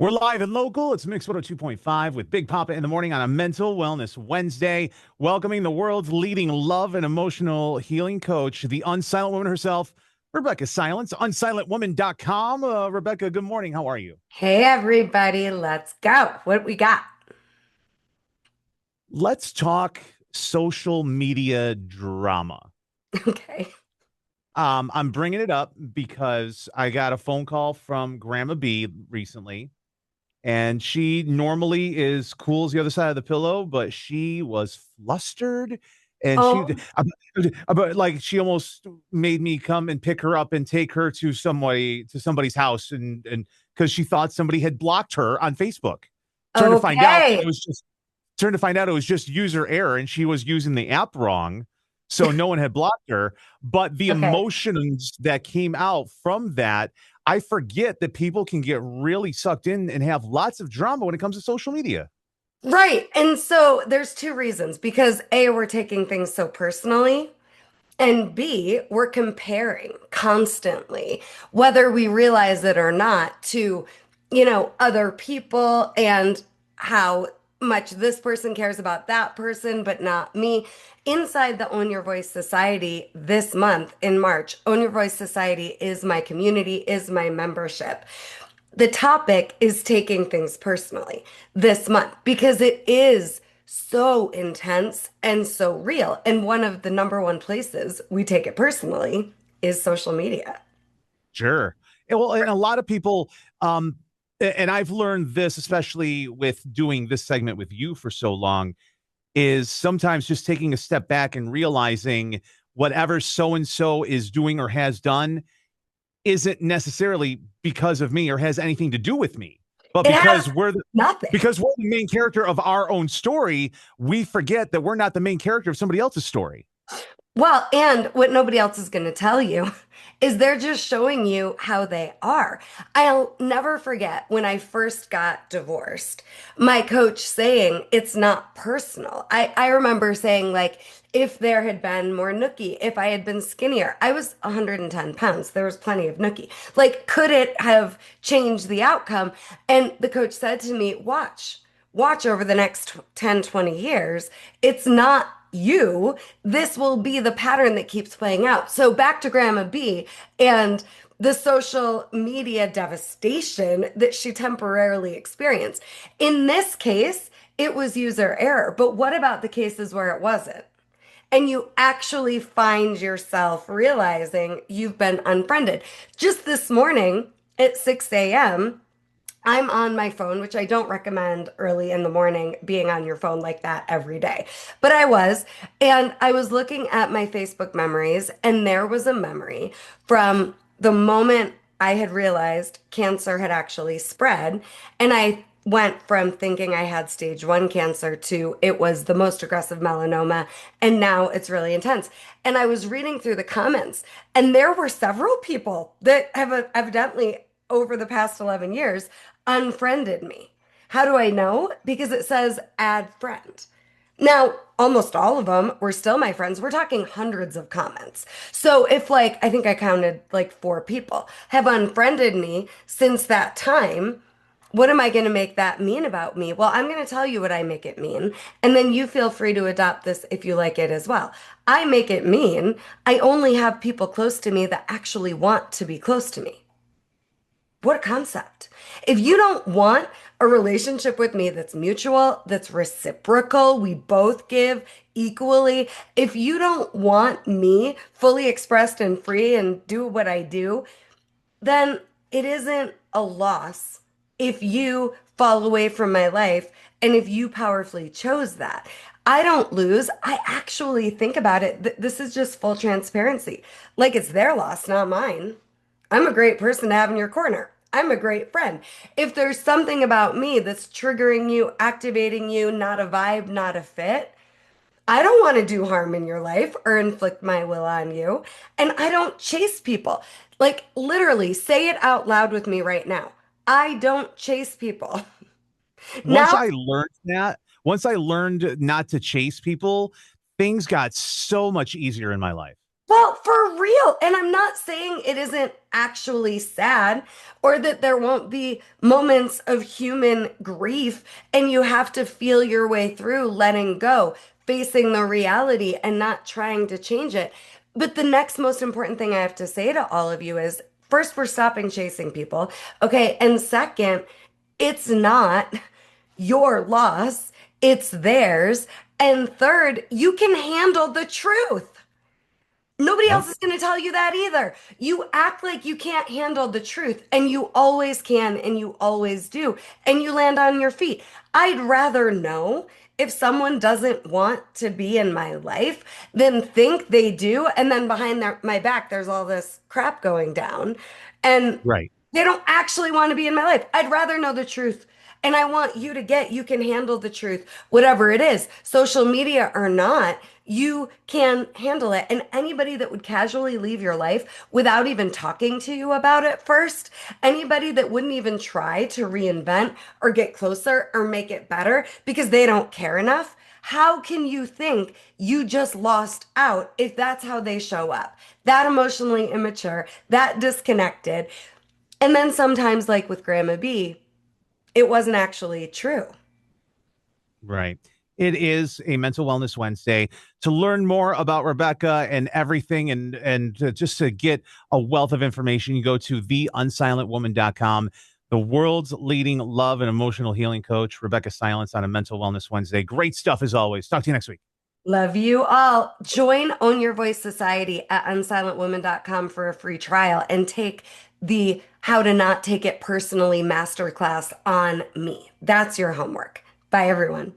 We're live and local. It's Mix 102.5 with Big Papa in the morning on a Mental Wellness Wednesday, welcoming the world's leading love and emotional healing coach, the unsilent woman herself, Rebeccah Silence, unsilentwoman.com. Rebeccah, good morning. How are you? Hey everybody, let's go. What we got? Let's talk social media drama. Okay. I'm bringing it up because I got a phone call from Grandma B recently. And she normally is cool as the other side of the pillow, but she was flustered. And Oh, about like she almost made me come and pick her up and take her to somebody's house, and because she thought somebody had blocked her on Facebook. Turned to find out that it okay. was just turned to find out it was just user error, and she was using the app wrong. So no one had blocked her, but the Okay. emotions that came out from that, I forget that people can get really sucked in and have lots of drama when it comes to social media. Right. And so there's two reasons because A, we're taking things so personally, and B, we're comparing constantly, whether we realize it or not, to, other people and how much this person cares about that person, but not me. Inside the Own Your Voice Society this month in March, Own Your Voice Society is my community, is my membership. The topic is taking things personally this month because it is so intense and so real. And one of the number one places we take it personally is social media. Sure. And a lot of people, and I've learned this, especially with doing this segment with you for so long, is sometimes just taking a step back and realizing whatever so and so is doing or has done isn't necessarily because of me or has anything to do with me, but It has nothing. because we're the main character of our own story, we forget that we're not the main character of somebody else's story. Well, and what nobody else is going to tell you is they're just showing you how they are. I'll never forget when I first got divorced, my coach saying it's not personal. I remember saying, like, if there had been more nookie, if I had been skinnier, I was 110 pounds. There was plenty of nookie. Like, could it have changed the outcome? And the coach said to me, watch over the next 10, 20 years. It's not you. This will be the pattern that keeps playing out. So back to Grandma B and the social media devastation that she temporarily experienced. In this case, it was user error. But what about the cases where it wasn't? And you actually find yourself realizing you've been unfriended. Just this morning at 6 a.m., I'm on my phone, which I don't recommend early in the morning being on your phone like that every day. But I was, and I was looking at my Facebook memories, and there was a memory from the moment I had realized cancer had actually spread. And I went from thinking I had stage one cancer to it was the most aggressive melanoma, and now it's really intense. And I was reading through the comments, and there were several people that have evidently over the past 11 years unfriended me. How do I know? Because it says add friend. Now, almost all of them were still my friends. We're talking hundreds of comments. So if like, I think I counted like four people have unfriended me since that time, what am I going to make that mean about me? Well, I'm going to tell you what I make it mean. And then you feel free to adopt this if you like it as well. I make it mean I only have people close to me that actually want to be close to me. What a concept. If you don't want a relationship with me that's mutual, that's reciprocal, we both give equally, if you don't want me fully expressed and free and do what I do, then it isn't a loss if you fall away from my life and if you powerfully chose that. I don't lose. I actually think about it. This is just full transparency. Like it's their loss, not mine. I'm a great person to have in your corner. I'm a great friend. If there's something about me that's triggering you, activating you, not a vibe, not a fit, I don't want to do harm in your life or inflict my will on you. And I don't chase people. Like, literally, say it out loud with me right now. I don't chase people. Once Now, I learned that, once I learned not to chase people, things got so much easier in my life. Well, for real. And I'm not saying it isn't actually sad or that there won't be moments of human grief and you have to feel your way through letting go, facing the reality and not trying to change it. But the next most important thing I have to say to all of you is first, we're stopping chasing people. Okay. And second, it's not your loss, it's theirs. And third, you can handle the truth. Nobody Yep. else is going to tell you that either. You act like you can't handle the truth, and you always can, and you always do, and you land on your feet. I'd rather know if someone doesn't want to be in my life than think they do, and then behind my back, there's all this crap going down, and Right. they don't actually want to be in my life. I'd rather know the truth. And I want you to get, you can handle the truth, whatever it is, social media or not, you can handle it. And anybody that would casually leave your life without even talking to you about it first, anybody that wouldn't even try to reinvent or get closer or make it better because they don't care enough, how can you think you just lost out if that's how they show up? That emotionally immature, that disconnected. And then sometimes, like with Grandma B, it wasn't actually true. Right. It is a Mental Wellness Wednesday. To learn more about Rebecca and everything, and just to get a wealth of information, you go to theunsilentwoman.com. The world's leading love and emotional healing coach, Rebecca Silence, on a Mental Wellness Wednesday. Great stuff as always. Talk to you next week. Love you all. Join Own Your Voice Society at unsilentwoman.com for a free trial and take the How to Not Take It Personally masterclass on me. That's your homework. Bye, everyone.